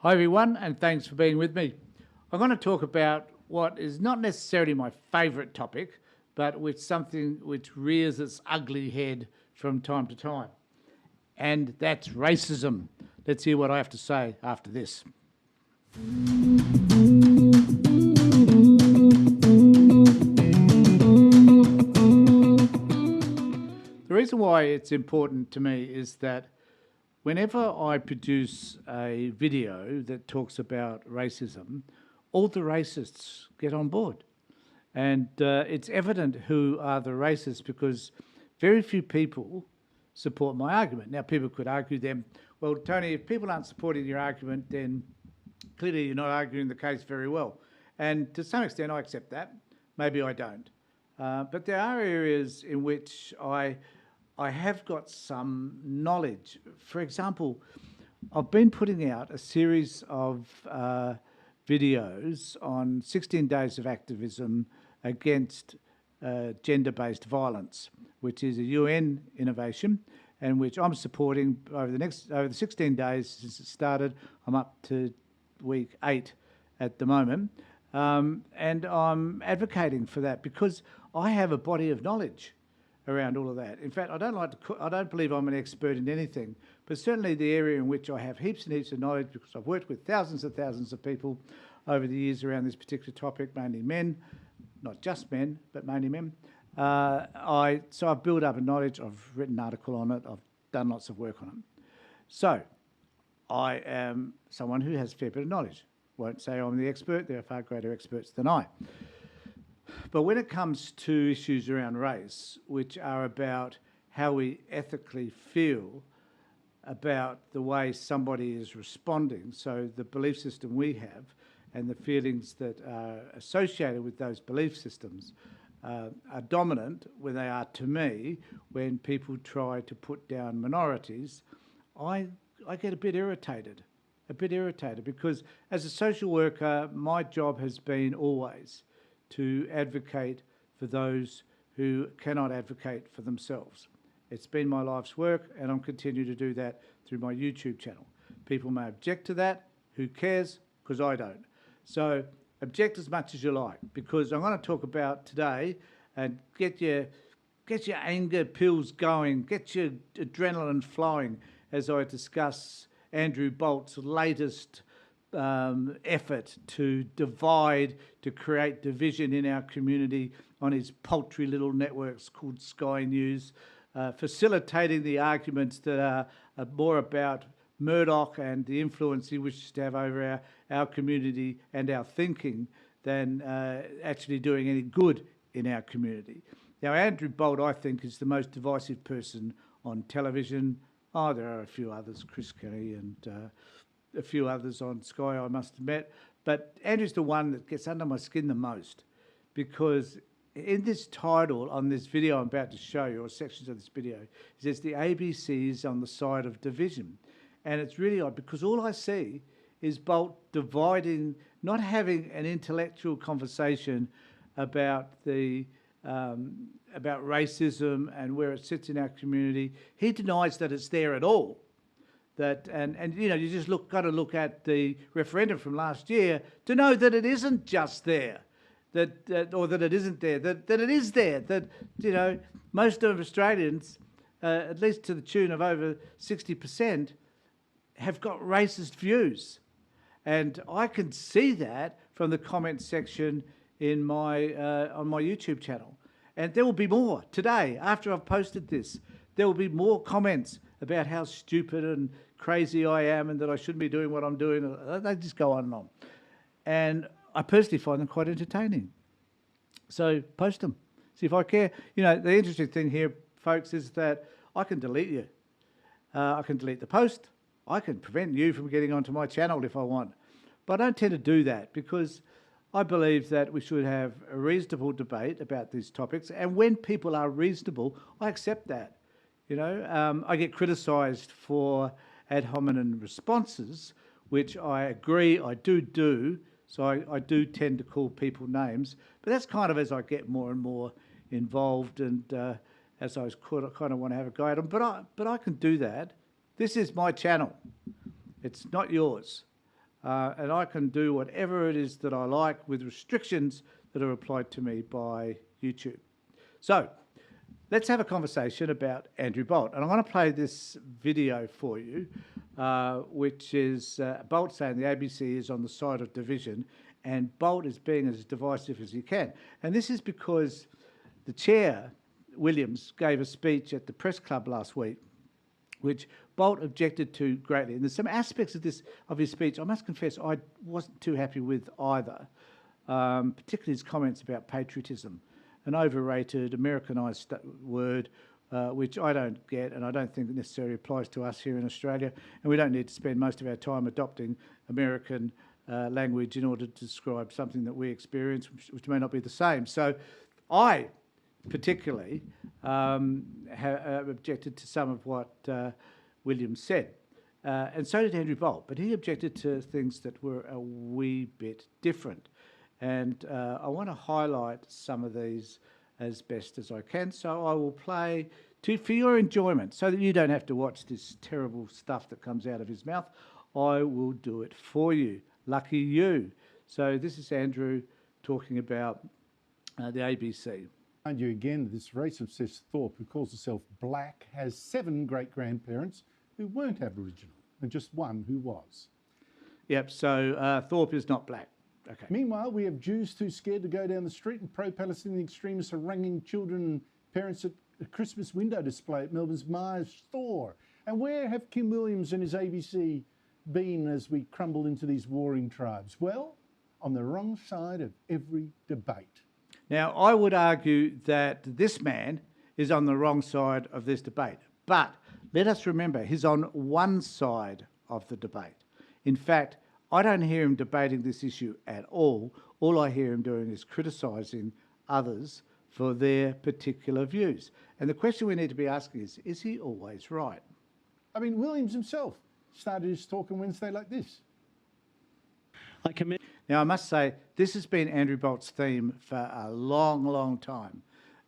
Hi everyone, and thanks for being with me. I'm going to talk about what is not necessarily my favourite topic, but with something which rears its ugly head from time to time, and that's racism. Let's hear what I have to say after this. The reason why it's important to me is that whenever I produce a video that talks about racism, all the racists get on board. And it's evident who are the racists because very few people support my argument. Now, people could argue then, well, Tony, if people aren't supporting your argument, then clearly you're not arguing the case very well. And to some extent, I accept that. Maybe I don't. But there are areas in which I have got some knowledge. For example, I've been putting out a series of videos on 16 days of activism against gender-based violence, which is a UN innovation and which I'm supporting over the 16 days since it started. I'm up to week 8 at the moment, and I'm advocating for that because I have a body of knowledge around all of that. In fact, I don't believe I'm an expert in anything, but certainly the area in which I have heaps and heaps of knowledge, because I've worked with thousands and thousands of people over the years around this particular topic, mainly men, not just men, but mainly men. So I've built up a knowledge, I've written an article on it, I've done lots of work on it. So I am someone who has a fair bit of knowledge. Won't say I'm the expert, there are far greater experts than I. But when it comes to issues around race, which are about how we ethically feel about the way somebody is responding, so the belief system we have and the feelings that are associated with those belief systems are dominant when they are to me, when people try to put down minorities, I get a bit irritated because as a social worker, my job has been always to advocate for those who cannot advocate for themselves. It's been my life's work, and I'm continuing to do that through my YouTube channel. People may object to that. Who cares? Because I don't. So object as much as you like, because I'm going to talk about today and get your anger pills going, get your adrenaline flowing as I discuss Andrew Bolt's latest effort to divide, to create division in our community on his paltry little networks called Sky News, facilitating the arguments that are more about Murdoch and the influence he wishes to have over our community and our thinking than actually doing any good in our community. Now, Andrew Bolt, I think, is the most divisive person on television. Oh, there are a few others, Chris Kelly and a few others on Sky, I must admit. But Andrew's the one that gets under my skin the most, because in this title on this video I'm about to show you, or sections of this video, it says the ABC is on the side of division. And it's really odd because all I see is Bolt dividing, not having an intellectual conversation about about racism and where it sits in our community. He denies that it's there at all. And you know, you just got to look at the referendum from last year to know that it isn't just there, or that it isn't there, that it is there. That, you know, most of Australians, at least to the tune of over 60%, have got racist views, and I can see that from the comment section in my on my YouTube channel. And there will be more today after I've posted this. There will be more comments about how stupid and crazy I am and that I shouldn't be doing what I'm doing. They just go on and on. And I personally find them quite entertaining. So post them. See if I care. You know, the interesting thing here, folks, is that I can delete you. I can delete the post. I can prevent you from getting onto my channel if I want. But I don't tend to do that because I believe that we should have a reasonable debate about these topics. And when people are reasonable, I accept that. You know, I get criticised for ad hominem responses, which I agree I do. So I do tend to call people names. But that's kind of as I get more and more involved and as I kind of want to have a go at them. But I can do that. This is my channel. It's not yours. and I can do whatever it is that I like with restrictions that are applied to me by YouTube. So let's have a conversation about Andrew Bolt. And I'm going to play this video for you, which is Bolt saying the ABC is on the side of division, and Bolt is being as divisive as he can. And this is because the chair, Williams, gave a speech at the press club last week, which Bolt objected to greatly. And there's some aspects of his speech, I must confess, I wasn't too happy with either, particularly his comments about patriotism, an overrated, Americanised word, which I don't get, and I don't think it necessarily applies to us here in Australia. And we don't need to spend most of our time adopting American language in order to describe something that we experience, which may not be the same. So I particularly have objected to some of what Williams said. And so did Andrew Bolt, but he objected to things that were a wee bit different. And I want to highlight some of these as best as I can. So I will play for your enjoyment, so that you don't have to watch this terrible stuff that comes out of his mouth. I will do it for you. Lucky you. So this is Andrew talking about the ABC. Mind you again, this race-obsessed Thorpe, who calls herself black, has 7 great-grandparents who weren't Aboriginal and just one who was. Yep, so Thorpe is not black. Okay. Meanwhile, we have Jews too scared to go down the street, and pro-Palestinian extremists haranguing children and parents at a Christmas window display at Melbourne's Myer store. And where have Kim Williams and his ABC been as we crumble into these warring tribes? Well, on the wrong side of every debate. Now, I would argue that this man is on the wrong side of this debate. But let us remember, he's on one side of the debate. In fact, I don't hear him debating this issue at all. All I hear him doing is criticising others for their particular views. And the question we need to be asking is he always right? I mean, Williams himself started his talk on Wednesday like this. Now, I must say, this has been Andrew Bolt's theme for a long, long time.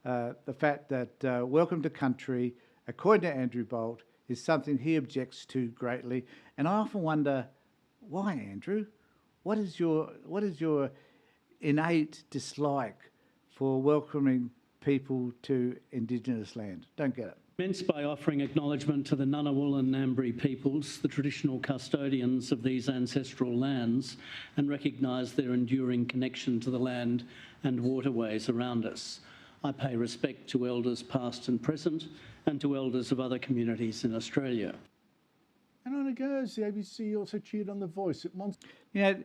The fact that welcome to country, according to Andrew Bolt, is something he objects to greatly. And I often wonder, why, Andrew? What is your innate dislike for welcoming people to Indigenous land? Don't get it. Commence by offering acknowledgement to the Ngunnawal and Ngambri peoples, the traditional custodians of these ancestral lands, and recognise their enduring connection to the land and waterways around us. I pay respect to elders past and present, and to elders of other communities in Australia. And on it goes. The ABC also cheered on The Voice at Monster. You know,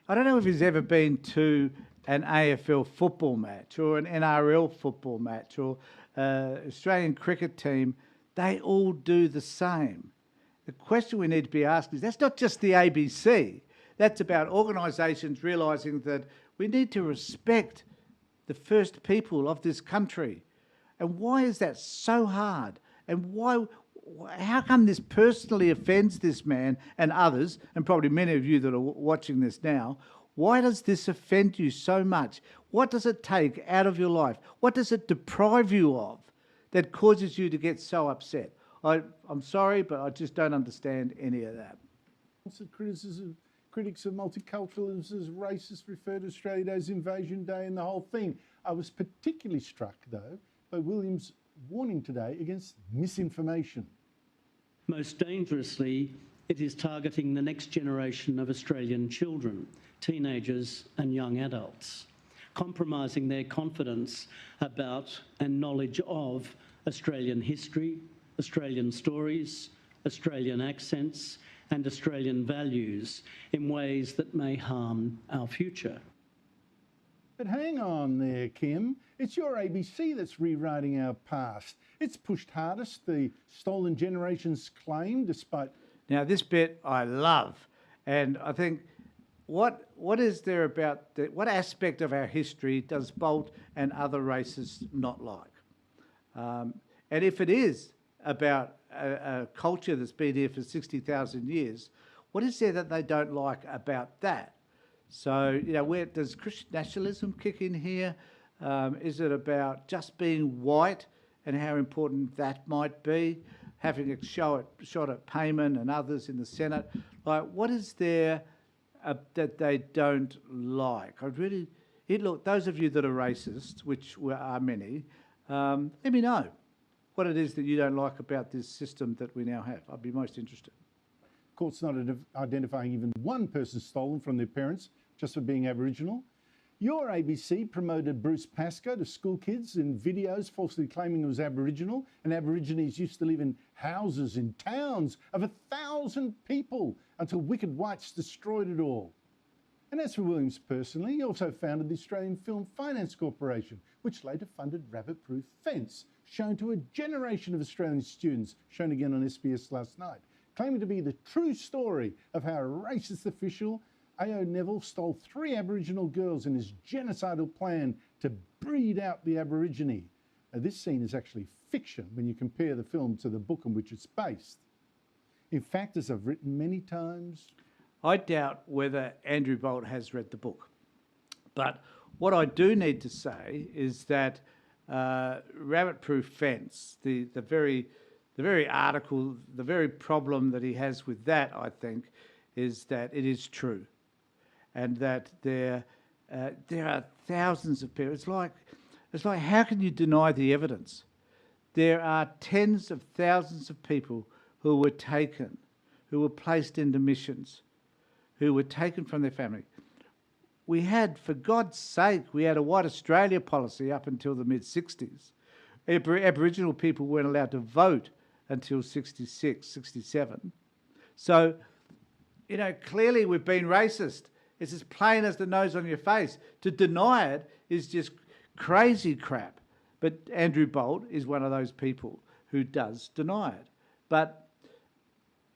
I don't know if he's ever been to an AFL football match or an NRL football match or Australian cricket team. They all do the same. The question we need to be asking is, that's not just the ABC. That's about organisations realising that we need to respect the first people of this country. And why is that so hard? And how come this personally offends this man and others, and probably many of you that are watching this now? Why does this offend you so much? What does it take out of your life? What does it deprive you of that causes you to get so upset? I'm sorry, but I just don't understand any of that. Critics of multiculturalism as racist refer to Australia Day as Invasion Day and the whole thing. I was particularly struck, though, by Williams' warning today against misinformation. Most dangerously, it is targeting the next generation of Australian children, teenagers and young adults, compromising their confidence about and knowledge of Australian history, Australian stories, Australian accents and Australian values in ways that may harm our future. But hang on there, Kim. It's your ABC that's rewriting our past. It's pushed hardest the stolen generations claim, despite... Now, this bit I love. And I think, what is there about... what aspect of our history does Bolt and other racists not like? And if it is about a culture that's been here for 60,000 years, what is there that they don't like about that? So, you know, where does Christian nationalism kick in here? Is it about just being white and how important that might be? Having a shot at Payman and others in the Senate? Like, what is there that they don't like. Look, those of you that are racist, which are many, let me know what it is that you don't like about this system that we now have. I'd be most interested. Court's not identifying even one person stolen from their parents just for being Aboriginal. Your ABC promoted Bruce Pascoe to school kids in videos falsely claiming he was Aboriginal, and Aborigines used to live in houses in towns of 1,000 people until wicked whites destroyed it all. And as for Williams personally, he also founded the Australian Film Finance Corporation, which later funded Rabbit Proof Fence, shown to a generation of Australian students, shown again on SBS last night, claiming to be the true story of how a racist official, A.O. Neville, stole 3 Aboriginal girls in his genocidal plan to breed out the Aborigine. Now, this scene is actually fiction when you compare the film to the book on which it's based. In fact, as I've written many times, I doubt whether Andrew Bolt has read the book. But what I do need to say is that Rabbit Proof Fence, the very article, the very problem that he has with that, I think, is that it is true, and that there are thousands of people. It's like how can you deny the evidence? There are tens of thousands of people who were taken, who were placed into missions, who were taken from their family. We had, for God's sake, we had a White Australia policy up until the mid-60s. Aboriginal people weren't allowed to vote until 66, 67. So, clearly we've been racist. It's as plain as the nose on your face. To deny it is just crazy crap. But Andrew Bolt is one of those people who does deny it. But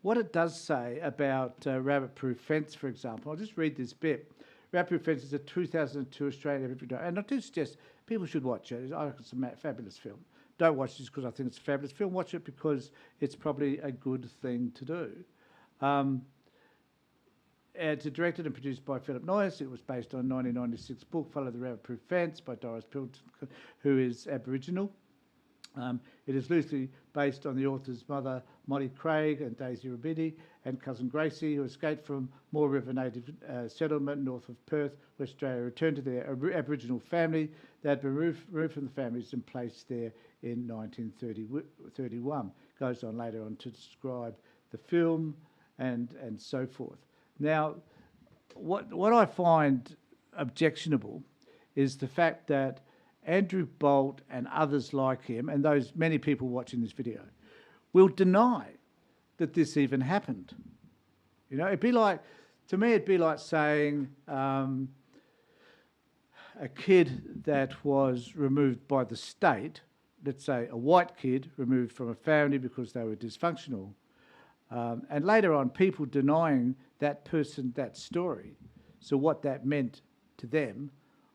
what it does say about Rabbit Proof Fence, for example, I'll just read this bit. Rabbit Proof Fence is a 2002 Australian video, and I do suggest people should watch it. I think it's a fabulous film. Don't watch this because I think it's a fabulous film. Watch it because it's probably a good thing to do. It's directed and produced by Philip Noyes. It was based on a 1996 book, Follow the Rabbit Proof Fence, by Doris Pilton, who is Aboriginal. It is loosely based on the author's mother, Molly Craig, and Daisy Rabidi, and cousin Gracie, who escaped from Moore River Native settlement north of Perth, West Australia, returned to their Aboriginal family. They had been removed from the families and placed there in 1931. Goes on later on to describe the film and so forth. Now, what I find objectionable is the fact that Andrew Bolt and others like him, and those many people watching this video, will deny that this even happened. It'd be like saying a kid that was removed by the state, let's say a white kid removed from a family because they were dysfunctional, and later on people denying that person that story. So what that meant to them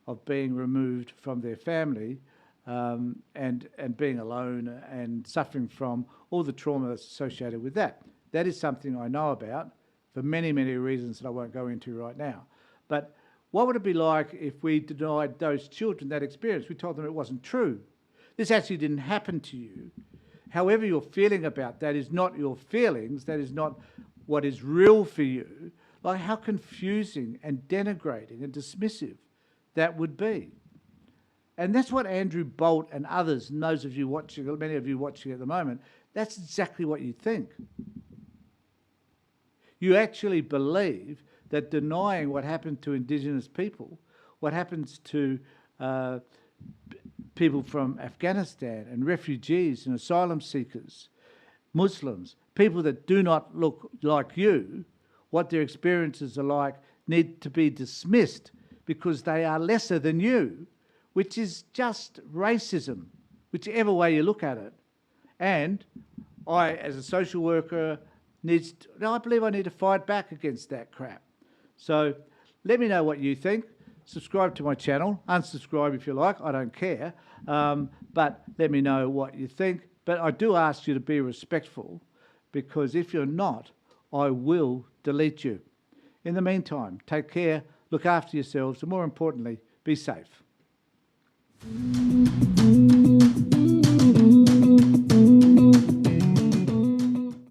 of being removed from their family and being alone and suffering from all the trauma that's associated with that. That is something I know about for many, many reasons that I won't go into right now. But what would it be like if we denied those children that experience? We told them it wasn't true. This actually didn't happen to you. However you're feeling about that is not your feelings, that is not what is real for you. Like how confusing and denigrating and dismissive that would be. And that's what Andrew Bolt and others, and those of you watching, many of you watching at the moment, that's exactly what you think. You actually believe that denying what happened to Indigenous people, what happens to people from Afghanistan and refugees and asylum seekers, Muslims, people that do not look like you, what their experiences are like, need to be dismissed because they are lesser than you, which is just racism, whichever way you look at it. And I, as a social worker, I believe I need to fight back against that crap. So let me know what you think. Subscribe to my channel. Unsubscribe if you like. I don't care. But let me know what you think. But I do ask you to be respectful, because if you're not, I will delete you. In the meantime, take care, look after yourselves, and more importantly, be safe.